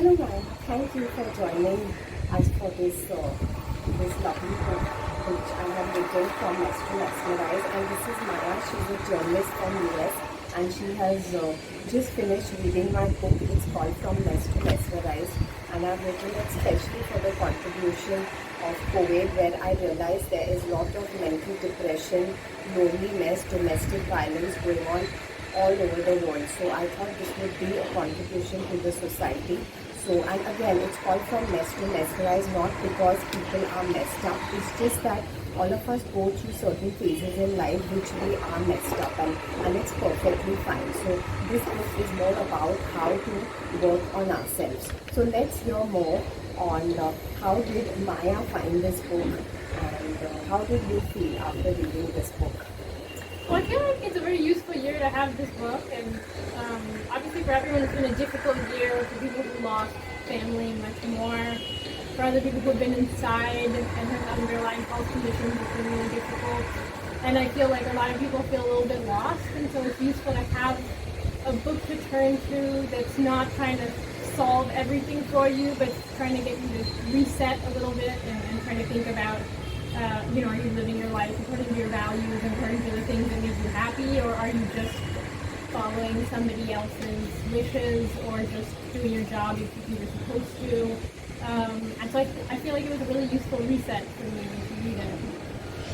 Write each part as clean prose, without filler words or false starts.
Hello, Maya. Thank you for joining us for this lovely book which I have written from Mesmerised. And this is Maya. She's a journalist from US, and she has just finished reading my book. It's called From Mess to Mesmerised, and I've written it especially for the contribution of COVID, where I realized there is a lot of mental depression, loneliness, domestic violence going on all over the world. So I thought this would be a contribution to the society. So, and again, it's called From Mess to Mesmerize, not because people are messed up. It's just that all of us go through certain phases in life which we are messed up, and it's perfectly fine. So this book is more about how to work on ourselves. So let's hear more on how did Maya find this book, and how did you feel after reading this book? Well, I feel like it's a very useful year to have this book, and obviously for everyone it's been a difficult year, for people who lost family much more, for other people who have been inside and have underlying health conditions. It's been really difficult, and I feel like a lot of people feel a little bit lost, and so it's useful to have a book to turn to that's not trying to solve everything for you, but trying to get you to reset a little bit and trying to think about are you living your life according to your values and according to the things that make you happy, or are you just following somebody else's wishes, or just doing your job if you're supposed to? And so I feel like it was a really useful reset for me to read it.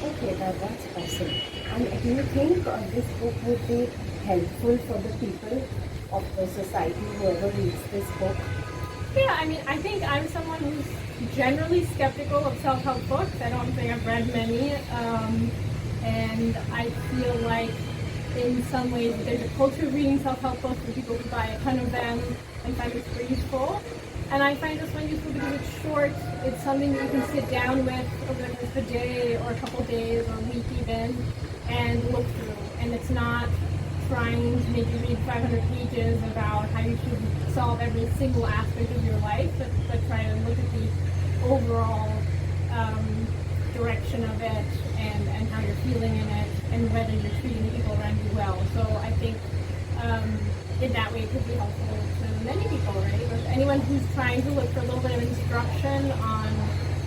Okay, that's awesome. And do you think this book would be helpful for the people of the society, whoever reads this book? Yeah, I mean, I think I'm someone who's generally skeptical of self-help books. I don't think I've read many, and I feel like in some ways there's a culture of reading self-help books where people buy a ton of them and find it super useful. And I find this one useful because it's short, it's something that you can sit down with over the course of a day or a couple days or a week even and look through. And it's not trying to make you read 500 pages about how you should solve every single aspect of your life, but try to look at the overall direction of it and how you're feeling in it and whether you're treating the people around you well. So I think in that way it could be helpful to many people, right? Or anyone who's trying to look for a little bit of instruction on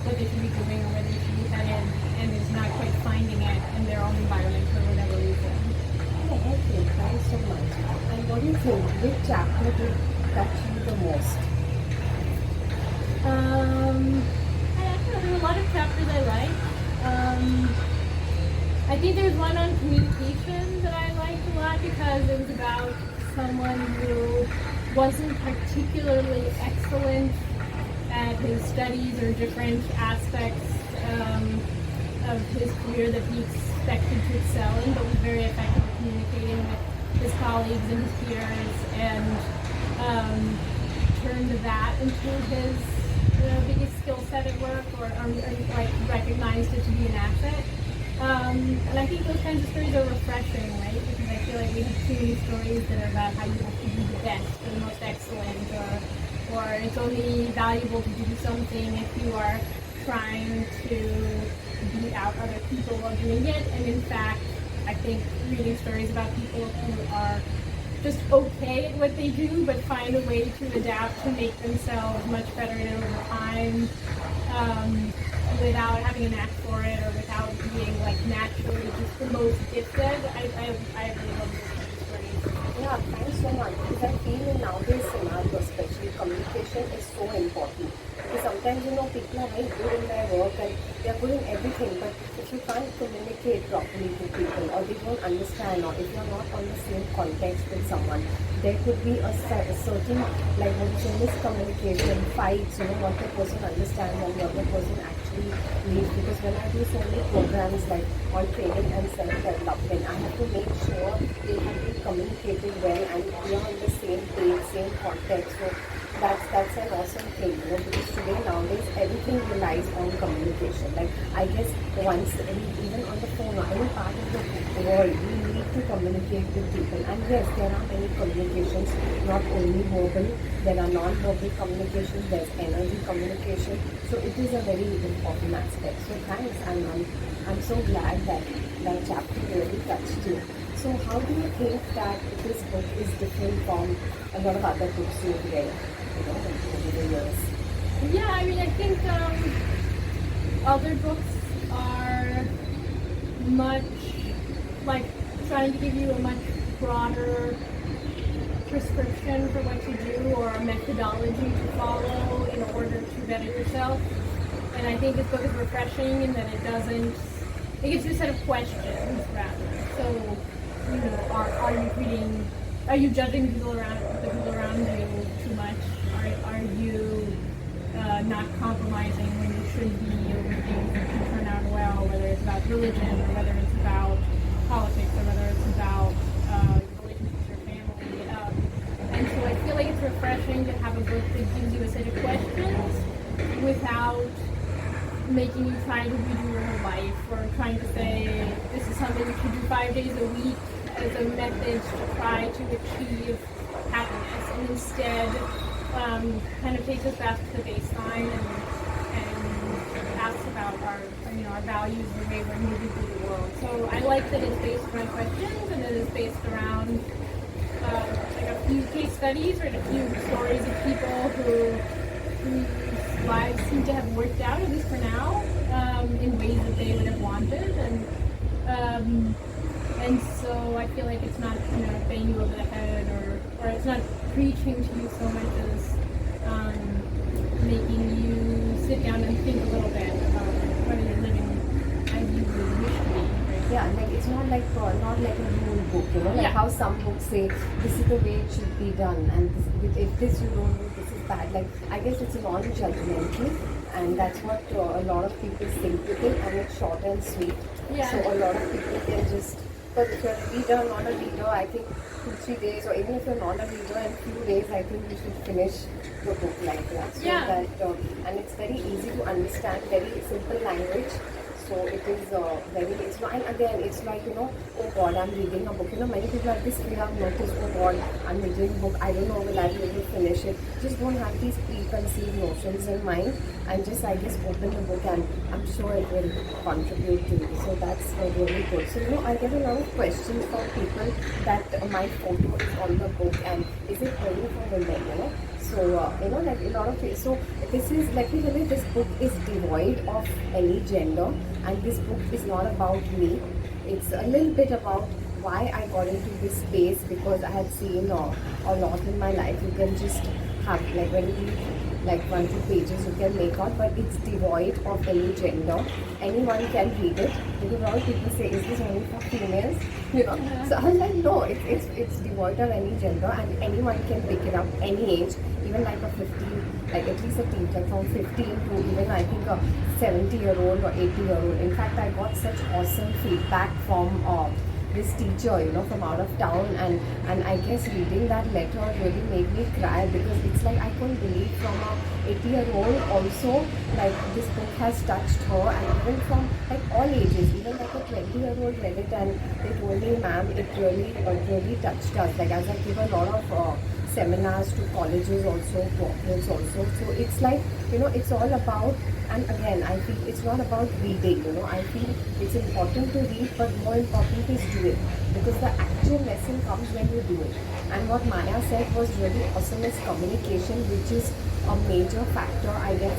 what they should be doing or where they should be headed and is not quite finding it in their own environment for whatever reason. Okay, thanks so much. And what do you think? Which chapter did touch you the most? There were a lot of chapters I liked. I think there's one on communication that I liked a lot because it was about someone who wasn't particularly excellent at his studies or different aspects of his career that he expected to excel in, but was very effective at communicating with his colleagues and his peers, and turned that into his biggest skill set at work, or like recognized it to be an asset. And I think those kinds of stories are refreshing, right? Because I feel like we have too many stories that are about how you have to be the best or the most excellent, or it's only valuable to do something if you are trying to beat out other people while doing it. And in fact, I think reading stories about people who are just okay at what they do, but find a way to adapt to make themselves much better at it over time, without having a knack for it, or without being like naturally just the most gifted. I really love those kinds of stories. Yeah, thanks so much. Because I feel in nowadays scenario, especially communication is so important. Because sometimes, people are very good in their work and they're good in everything, but if you can't communicate properly to people, or they don't understand, or if you're not on the same context with someone, there could be a certain, like what is miscommunication, fights, what the person understands and what the person actually needs. Because when I do so many programs like on training and self-development, I have to make sure they have been communicated well and we are on the same page, same context. So that's an awesome thing, because today nowadays everything relies on communication. Like I guess once even on the phone or any part of the world, we need to communicate with people. And yes, there are many communications, not only verbal, there are non-verbal communications, there's energy communication. So it is a very important aspect. So thanks, and I'm so glad that that chapter really touched you. So how do you think that this book is different from a lot of other books you've read? ones? Yeah, I mean, I think other books are much like trying to give you a much broader prescription for what to do or a methodology to follow in order to better yourself. And I think this book is refreshing in that it gives you a set of questions rather. So, are you judging the people around you too much? Are you not compromising when you should be over things that can turn out well, whether it's about religion or whether it's about politics or whether it's about relationships with your family. And so I feel like it's refreshing to have a book that gives you a set of questions without making you try to redo your whole life or trying to say this is something you should do 5 days a week as a method to try to achieve happiness, and instead kind of takes us back to the baseline and asks about our values, the way we're moving through the world. So I like that it's based around questions and that it's based around like a few case studies or a few stories of people whose lives seem to have worked out, at least for now, in ways that they would have wanted, and so I feel like it's not banging you over the head or it's not preaching to you so much as making you sit down and think a little bit about whether you're living as you would wish to be. Right? Yeah, like it's not like a rule book, like how some books say this is the way it should be done, and if this you don't do, this is bad. Like I guess it's non-judgmental, and that's what a lot of people think with it, and it's short and sweet. Yeah. So a lot of people can just. But if you're a reader, not a reader, I think 2-3 days, or even if you're not a reader, in few days, I think you should finish the book like that. So Yeah. that, and it's very easy to understand, very simple language. So it is it's not, and again, it's like, oh God, I'm reading a book. Many people have this fear of notice, oh God, I'm reading a book, I don't know, will I be able to finish it? Just don't have these preconceived notions in mind, and just, I guess, open the book, and I'm sure it will contribute to you. So that's really good. So, I get a lot of questions from people that my photo is on the book, and is it only for women, So, like a lot of it. So, this is, let me tell you, this book is devoid of any gender, and this book is not about me. It's a little bit about why I got into this space, because I had seen a lot in my life. You can just have, like, when you read like 1-2 pages, you can make out, but it's devoid of any gender. Anyone can read it, because a lot of people say, is this only for females? So I was like, no, it's devoid of any gender, and anyone can pick it up any age, even like a 15, like at least a teen, like from 15 to even I think a 70-year-old or 80-year-old. In fact, I got such awesome feedback from this teacher, from out of town, and I guess reading that letter really made me cry, because it's like I couldn't believe from a 80-year-old also, like this book has touched her, and even from like all ages, even like a 20-year-old read it and they told me, ma'am, it really touched us. Like as I give a lot of seminars to colleges also, corporates also, so it's like, it's all about. And again, I feel it's not about reading, I feel it's important to read, but more important is do it, because the actual lesson comes when you do it. And what Maya said was really awesome, is communication, which is a major factor, I guess,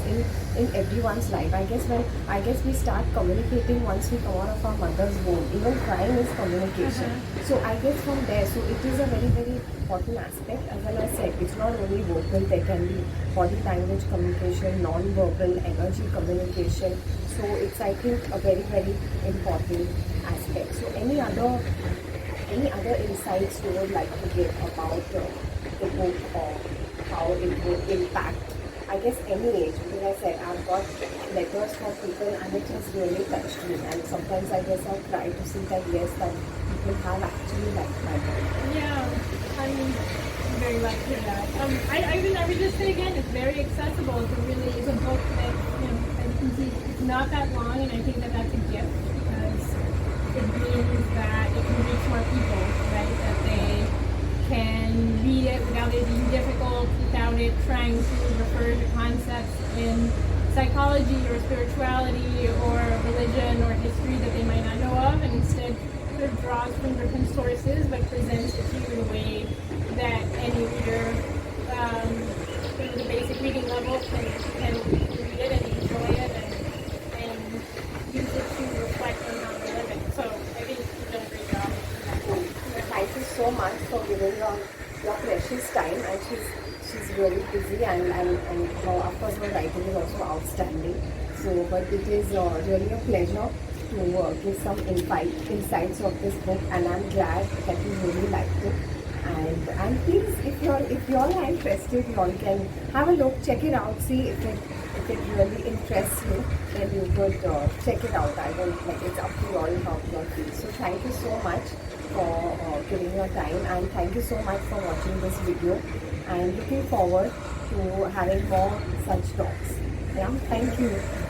in everyone's life. I guess we start communicating once we come out of our mother's womb. Even crying is communication. So I guess from there, so it is a very, very important aspect. As well, I said, it's not only vocal, there can be body language communication, non-verbal, energy communication. So it's, I think, a very, very important aspect. So any other insights you would like to give about the book, or how it would impact, I guess, any age? Because I said, I've got letters from people and it has really touched me, and sometimes I guess I try to see that, yes, that people have actually liked my book. Yeah, I'm very glad to hear that. I would just say again, it's very accessible. It's a book that, as you can see, it's not that long, and I think that that's a gift, because it means that it can reach more people, right? That they can read it without it being difficult, without it trying to refer to concepts in psychology or spirituality or religion or history that they might not know of, and instead sort of draws from different sources but presents it to you in a way that any reader, at the basic reading level, your precious time, and she's really busy, and of course her writing is also outstanding. So, but it is really a pleasure to give some insights of this book, and I'm glad that you really liked it. And please, if you all are interested, you all can have a look, check it out, see if it really interests you, then you could check it out. I don't like, it's up to you all how you all feel. So thank you so much for giving your time, and thank you so much for watching this video. And looking forward to having more such talks. Yeah, thank you.